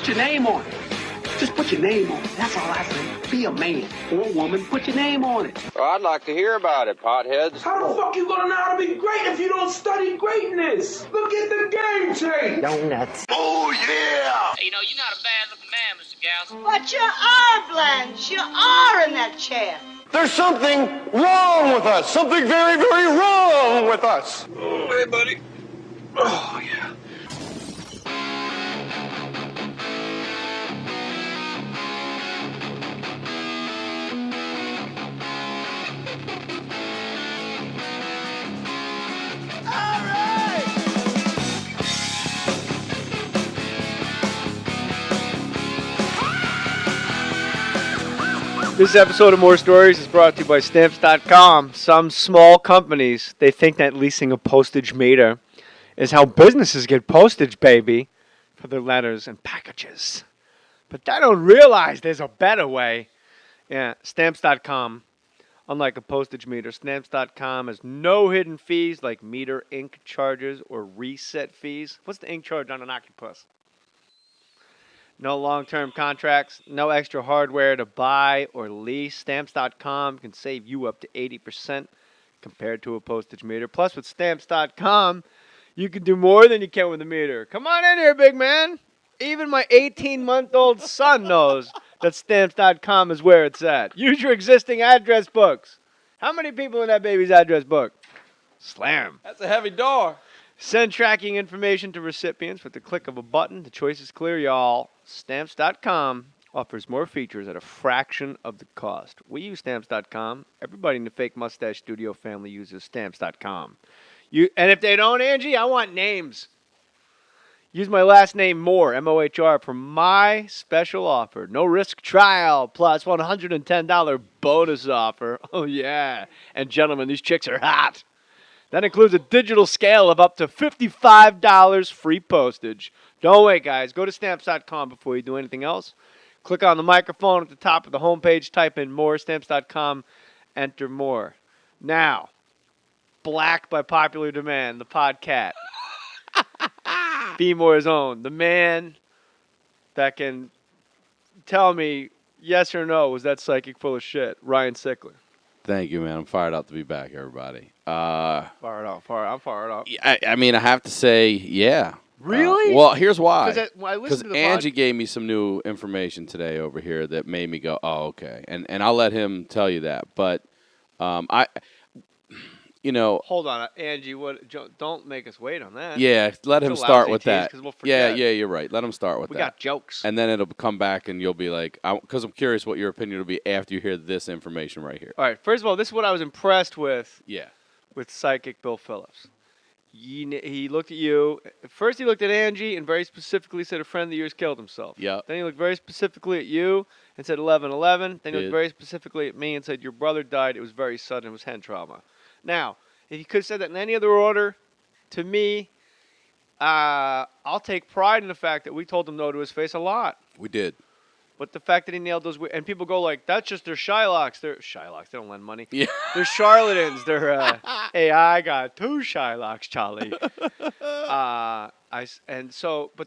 your name on it. Just put your name on it. That's all I say. Be a man or a woman. Put your name on it. Well, I'd like to hear about it, potheads. How the fuck you gonna know how to be great if you don't study greatness? Look at the game change. Donuts. Oh, yeah. Hey, you're not a bad-looking man, Mr. Gals. But you are, Blanche. You are in that chair. There's something wrong with us. Something very, very wrong with us. Oh, hey, buddy. Oh, yeah. This episode of Mohr Stories is brought to you by Stamps.com. Some small companies, they think that leasing a postage meter is how businesses get postage, baby, for their letters and packages. But they don't realize there's a better way. Yeah, Stamps.com. Unlike a postage meter, Stamps.com has no hidden fees like meter ink charges or reset fees. What's the ink charge on an octopus? No long-term contracts, no extra hardware to buy or lease. Stamps.com can save you up to 80% compared to a postage meter. Plus, with Stamps.com, you can do more than you can with a meter. Come on in here, big man. Even my 18-month-old son knows that Stamps.com is where it's at. Use your existing address books. How many people in that baby's address book? Slam. That's a heavy door. Send tracking information to recipients with the click of a button. The choice is clear, y'all. Stamps.com offers more features at a fraction of the cost. We use Stamps.com. Everybody in the Fake Mustache Studio family uses Stamps.com. And if they don't, Angie, I want names. Use my last name, Mohr, M-O-H-R, for my special offer. No risk trial plus $110 bonus offer. Oh, yeah. And gentlemen, these chicks are hot. That includes a digital scale of up to $55 free postage. Don't wait, guys. Go to Stamps.com before you do anything else. Click on the microphone at the top of the homepage. Type in Mohr, Stamps.com. Enter Mohr. Now, black by popular demand, the podcat. Be Mohr's own. The man that can tell me yes or no, was that psychic full of shit? Ryan Sickler. Thank you, man. I'm fired up to be back, everybody. I'm fired up. I mean, I have to say, yeah. Really? Well, here's why. Because Angie gave me some new information today over here that made me go, oh, okay. And I'll let him tell you that. But Hold on, Angie. Don't make us wait on that. Yeah, let him start with that. We'll forget. Yeah, you're right. Let him start with that. We got jokes. And then it'll come back and you'll be like, because I'm curious what your opinion will be after you hear this information right here. All right. First of all, this is what I was impressed with. Yeah. With psychic Bill Phillips. He looked at you. First, he looked at Angie and very specifically said a friend of yours killed himself. Yeah. Then he looked very specifically at you and said 11/11. Then he looked very specifically at me and said your brother died. It was very sudden. It was head trauma. Now, if he could have said that in any other order, to me, I'll take pride in the fact that we told him no to his face a lot. We did. But the fact that he nailed those, and people go like, that's just their Shylocks. They're Shylocks. They don't lend money. Yeah. They're charlatans. They're, hey, I got 2 Shylocks, Charlie. But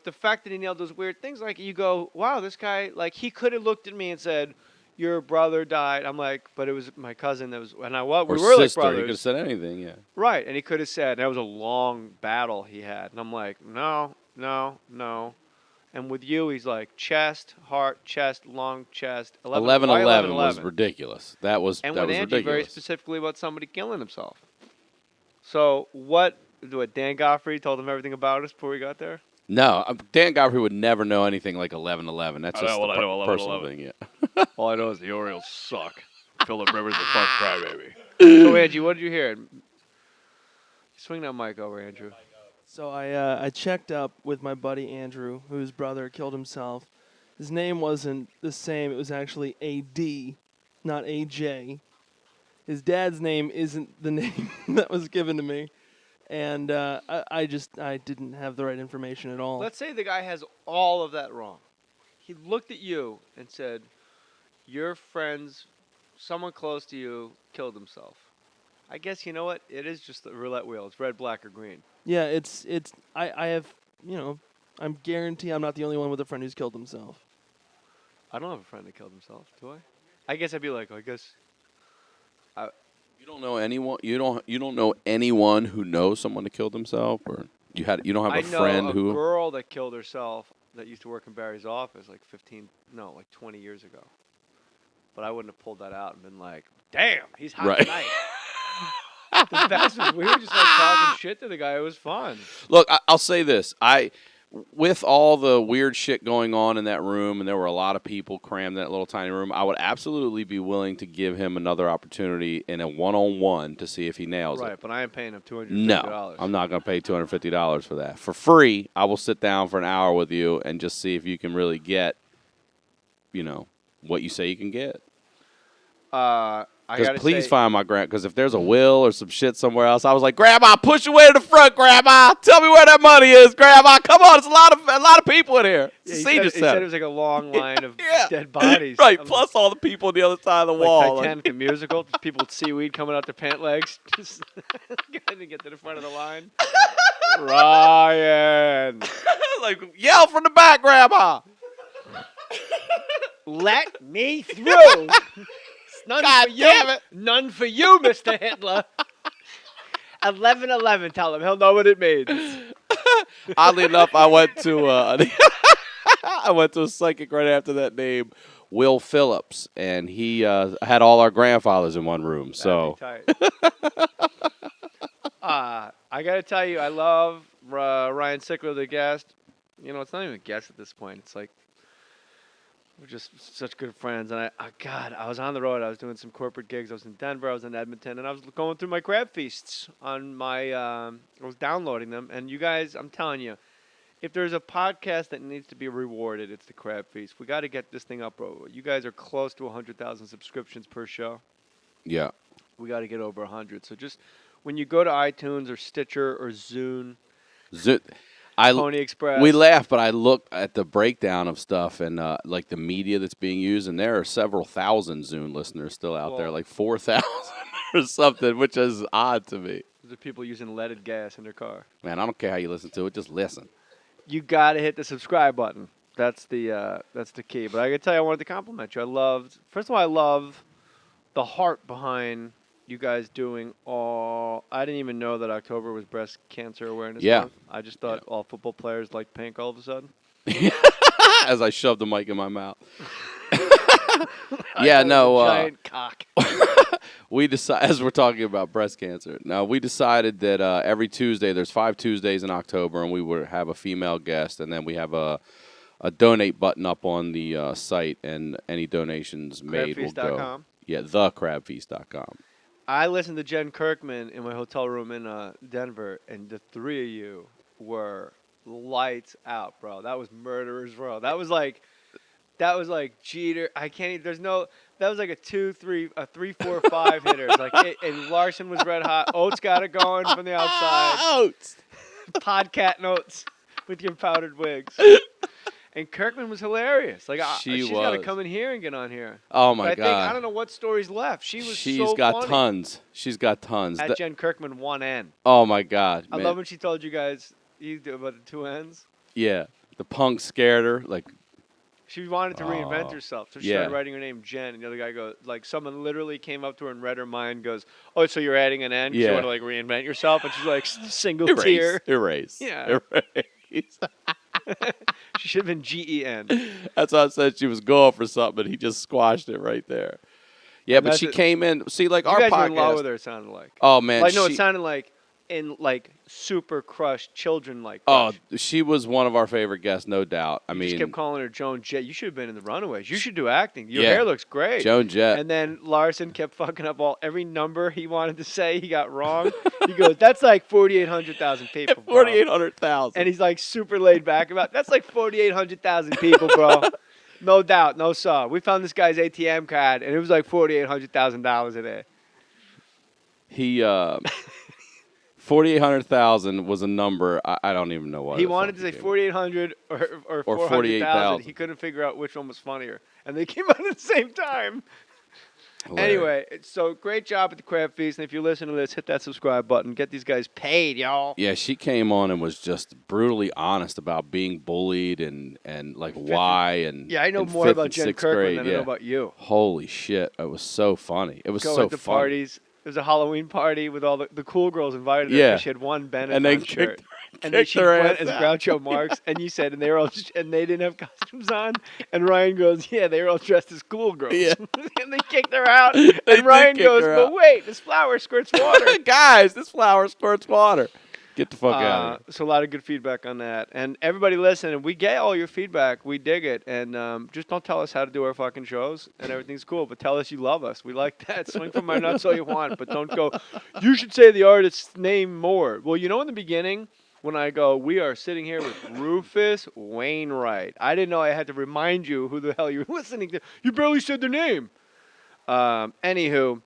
the fact that he nailed those weird things, like you go, wow, this guy, like he could have looked at me and said, your brother died. I'm like, but it was my cousin that was, and we were sister. like brothers. He could have said anything, yeah. Right, and he could have said, that was a long battle he had. And I'm like, no. And with you, he's like chest, heart, chest, long chest. 11/11 was ridiculous. That was and that with was Angie, ridiculous. very specifically about somebody killing himself. So what Dan Goffrey told him everything about us before we got there? No, Dan Goffrey would never know anything like 11/11. That's just I know, a personal thing, yeah. All I know is the Orioles suck. Philip Rivers the fuck crybaby. So Angie, what did you hear? Swing that mic over, Andrew. So I checked up with my buddy Andrew, whose brother killed himself. His name wasn't the same. It was actually A.D., not A.J. His dad's name isn't the name that was given to me. And I didn't have the right information at all. Let's say the guy has all of that wrong. He looked at you and said, your friend's, someone close to you, killed himself. I guess, you know what? It is just the roulette wheel. It's red, black, or green. Yeah, I have, I'm guarantee I'm not the only one with a friend who's killed himself. I don't have a friend that killed himself, do I? I guess I'd be like, I guess. You don't know anyone. You don't know anyone who knows someone that killed himself, or you don't have a friend I know who. a girl that killed herself that used to work in Barry's office like 20 years ago. But I wouldn't have pulled that out and been like, damn, he's hot tonight. The best was we were just like talking shit to the guy. It was fun. Look, I'll say this. With all the weird shit going on in that room, and there were a lot of people crammed in that little tiny room, I would absolutely be willing to give him another opportunity in a one-on-one to see if he nails it. Right, but I am paying him $250. No, I'm not going to pay $250 for that. For free, I will sit down for an hour with you and just see if you can really get, what you say you can get. Because please find my grandma. Because if there's a will or some shit somewhere else, I was like, Grandma, push your way to the front, Grandma. Tell me where that money is, Grandma. Come on, it's a lot of people in here. Yeah, Senior he center. said it was like a long line of dead bodies. Right, plus all the people on the other side of the wall. Like Titanic musical, people with seaweed coming out their pant legs, just trying to get to the front of the line. Ryan, like yell from the back, Grandma. Let me through. None God for you. damn it. None for you, Mr. Hitler. 1111, tell him. He'll know what it means. Oddly enough, I went to a psychic right after that name, Will Phillips, and he had all our grandfathers in one room. So I got to tell you, I love Ryan Sickler, the guest. It's not even a guest at this point. It's like we're just such good friends. And I was on the road. I was doing some corporate gigs. I was in Denver. I was in Edmonton. And I was going through my crab feasts on my, I was downloading them. And you guys, I'm telling you, if there's a podcast that needs to be rewarded, it's the Crab Feast. We got to get this thing up, bro. You guys are close to 100,000 subscriptions per show. Yeah. We got to get over 100. So just when you go to iTunes or Stitcher or Zune, Pony Express. We laugh, but I look at the breakdown of stuff and like the media that's being used, and there are several thousand Zune listeners still out there, like 4,000 or something, which is odd to me. Those are people using leaded gas in their car. Man, I don't care how you listen to it, just listen. You got to hit the subscribe button. That's the key. But I got to tell you, I wanted to compliment you. First of all, I love the heart behind you guys doing all. I didn't even know that October was Breast Cancer Awareness Month. I just thought all football players liked pink all of a sudden. As I shoved the mic in my mouth. Giant cock. We decided, as we're talking about breast cancer. Now we decided that every Tuesday, there's 5 Tuesdays in October, and we would have a female guest, and then we have a donate button up on the site, and any donations made will go. Yeah, thecrabfeast.com. I listened to Jen Kirkman in my hotel room in Denver, and the three of you were lights out, bro. That was murderers, bro. That was like Jeter. I can't even, that was like a 2, 3, 4, 5 hitters. And Larson was red hot. Oates got it going from the outside. Oates. Podcat notes with your powdered wigs. And Kirkman was hilarious. She's got to come in here and get on here. Oh, my God. I don't know what stories left. She's got funny. tons. She's got tons. At Jen Kirkman, 1N. Oh, my God. I love when she told you guys about the 2 N's. Yeah. The punk scared her. She wanted to reinvent herself. So she started writing her name Jen. And the other guy goes, someone literally came up to her and read her mind, goes, oh, so you're adding an N? You want to, reinvent yourself? And she's like, single tear. Erase. Yeah. Erase. She should have been GEN. That's why I said she was going for something. He just squashed it right there. Yeah, but she came in. See, our podcast. You guys were in love with her, it sounded like. Oh, man. It sounded like in, super crushed children, crush. Oh, she was one of our favorite guests, no doubt. I mean, just kept calling her Joan Jett. You should have been in The Runaways. You should do acting. Your hair looks great. Joan Jett. And then Larson kept fucking up every number he wanted to say. He got wrong. He goes, that's like 4,800,000 people, bro. 4,800,000. And he's super laid back about, that's like 4,800,000 people, bro. No doubt, no saw. We found this guy's ATM card, and it was like $4,800,000 a day. He, 4,800,000 was a number. I don't even know what. He wanted to say 4,800 or 400,000. He couldn't figure out which one was funnier, and they came out at the same time. Hilarious. Anyway, so great job at the Crab Feast. And if you're listening to this, hit that subscribe button. Get these guys paid, y'all. Yeah, she came on and was just brutally honest about being bullied and like why and Yeah, I know in more fifth about and Jen sixth Kirkman grade. than I know about you. Holy shit, it was so funny. It was Go so at the funny. parties. It was a Halloween party with all the cool girls invited her. Yeah. 'Cause she had one Benetton And they shirt. kicked And then kicked she her went ass as out. Groucho Marx, and you said, and they were all, and they didn't have costumes on. And Ryan goes, yeah, they were all dressed as cool girls. Yeah. And they kicked her out. They did And Ryan kick goes, her but out. wait, this flower squirts water. Guys, this flower squirts water. Get the fuck out of here. So a lot of good feedback on that. And everybody listening, we get all your feedback. We dig it. And just don't tell us how to do our fucking shows, and everything's cool. But tell us you love us. We like that. Swing from our nuts all you want. But don't go, you should say the artist's name more. Well, you know in the beginning, when I go, we are sitting here with Rufus Wainwright. I didn't know I had to remind you who the hell you're listening to. You barely said their name. Anywho.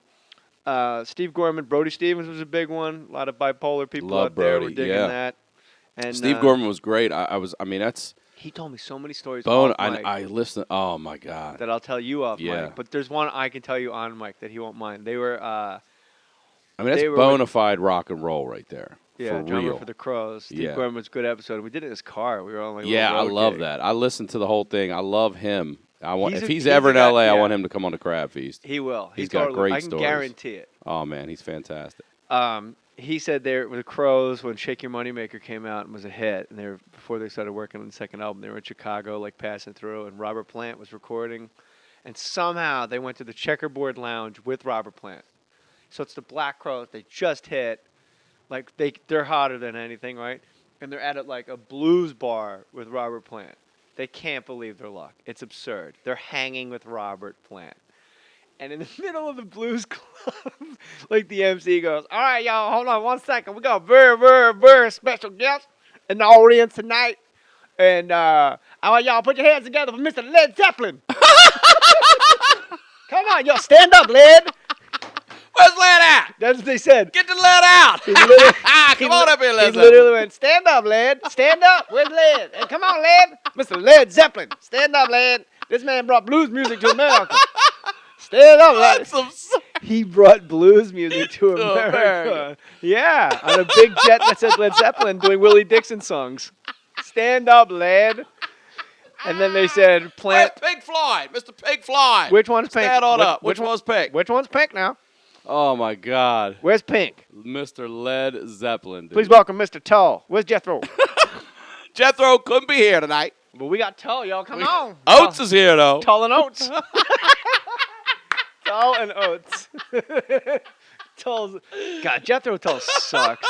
Steve Gorman, Brody Stevens was a big one. A lot of bipolar people Love out there Brody, were digging yeah. that. And Steve Gorman was great. That's he told me so many stories bone. off mic I listened. Oh my god. that I'll tell you off Yeah. mic. But there's one I can tell you on mic that he won't mind. They were That's they were bona fide rock and roll right there. yeah, for drummer real. for the Crows. Steve Yeah. Gorman was a good episode. We did it in his car. We were on like a Yeah, I little road love gig. that. I listened to the whole thing. I love him. If he's he's ever a in guy- LA, I yeah. want him to come on the Crab Feast. He will. He's got totally, great I can stories. guarantee it. Oh man, he's fantastic. He said they were the Crows when Shake Your Moneymaker came out and was a hit, and they were before they started working on the second album. They were in Chicago, like passing through, and Robert Plant was recording, and somehow they went to the Checkerboard Lounge with Robert Plant. So it's the Black Crows. They just hit, like they're hotter than anything, right? And they're at like a blues bar with Robert Plant. They can't believe their luck. It's absurd. They're hanging with Robert Plant. And in the middle of the blues club, like the MC goes, all right, y'all, hold on 1 second. We got a very, very, very special guest in the audience tonight. And I want y'all put your hands together for Mr. Led Zeppelin. Come on, y'all, stand up, Led. Where's Led at? That's what they said. Get the Led out! He literally- Come on up here, Led He Zeppelin. literally went, stand up, Led. Stand up. Where's Led? Hey, come on, Led. Mr. Led Zeppelin. Stand up, Led. This man brought blues music to America. Stand up, Led. That's some He brought blues music to America. Yeah, on a big jet that said Led Zeppelin doing Willie Dixon songs. Stand up, Led. And then they said, Plant. Where's Pink Floyd? Mr. Pink Floyd. Which one's Pink? Stand on up. Which one's Pink? Which one's Pink now? Oh my God. Where's Pink? Mr. Led Zeppelin. Dude. Please welcome Mr. Tull. Where's Jethro? Jethro couldn't be here tonight. Well, we got Tull, y'all. Come on. Oates is here though. Tull and Oates. Tull and Oates. Tull's. God, Jethro Tull sucks.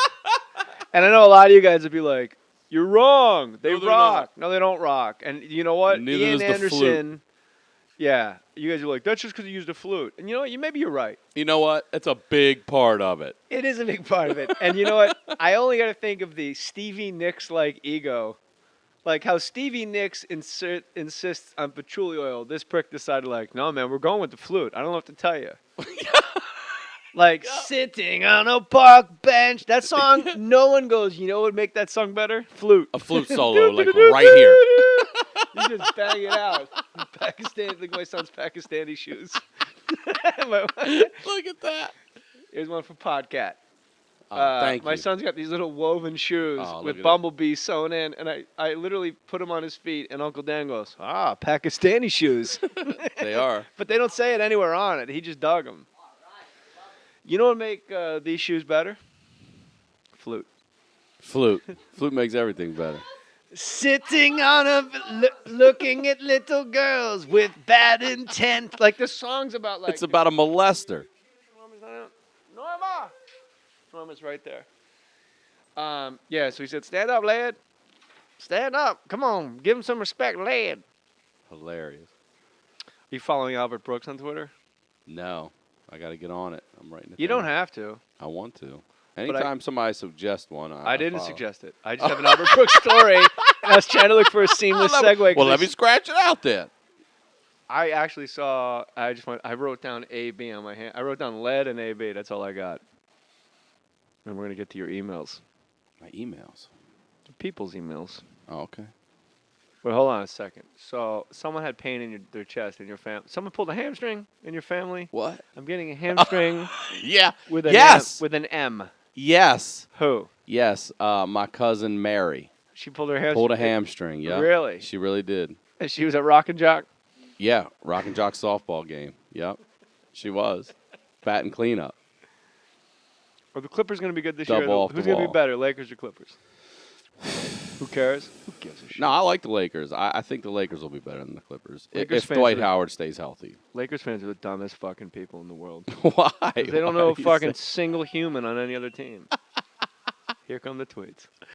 And I know a lot of you guys would be like, you're wrong. They No, they're rock. No, they don't rock. And you know what? Neither Ian does the Anderson. flute. Yeah. You guys are like, that's just because he used a flute. And you know what? Maybe you're right. You know what? It's a big part of it. It is a big part of it. And you know what? I only got to think of the Stevie Nicks-like ego. Like how Stevie Nicks insists on patchouli oil. This prick decided like, no, man, we're going with the flute. I don't know what to tell you. Like, sitting on a park bench. That song, no one goes, you know what would make that song better? Flute. A flute solo, like right here. You just bang it out. Pakistan, look at my son's Pakistani shoes. Look at that. Here's one for Podcat. Thank my you. son's got these little woven shoes Oh, look with at bumblebees sewn in, and I literally put them on his feet, and Uncle Dan goes, Pakistani shoes. They are. But they don't say it anywhere on it. He just dug them. You know what make these shoes better? Flute. Flute. Flute makes everything better. Sitting on looking at little girls with bad intent. Like the song's about like. It's about a molester. Norma's right there. Yeah, so he said, stand up, lad. Stand up. Come on. Give him some respect, lad. Hilarious. Are you following Albert Brooks on Twitter? No. I got to get on it. I'm writing it You down. don't have to. I want to. Anytime somebody suggests one, I didn't follow. suggest it. I just have an Albert Brooks story, and I was trying to look for a seamless segue. Well, let me scratch it out then. I actually saw. I wrote down AB on my hand. I wrote down lead and AB. That's all I got. And we're gonna get to your emails. My emails. People's emails. Oh, okay. But hold on a second. So someone had pain in their chest in your family. Someone pulled a hamstring in your family. What? I'm getting a hamstring. Yeah. With an yes. M, with an M. Yes. Who? Yes. My cousin Mary. She pulled her hamstring. Pulled a hamstring. Yeah. Really? She really did. And she was at Rock and Jock. Yeah. Rock and Jock softball game. Yep. She was. Bat and cleanup. Are the Clippers going to be good this Double year? off the Who's going to be wall. better, Lakers or Clippers? Who cares? Who gives a shit? No, I like the Lakers. I think the Lakers will be better than the Clippers Lakers if fans Dwight are- Howard stays healthy. Lakers fans are the dumbest fucking people in the world. Why? They don't Why know a do you fucking say- single human on any other team. Here come the tweets.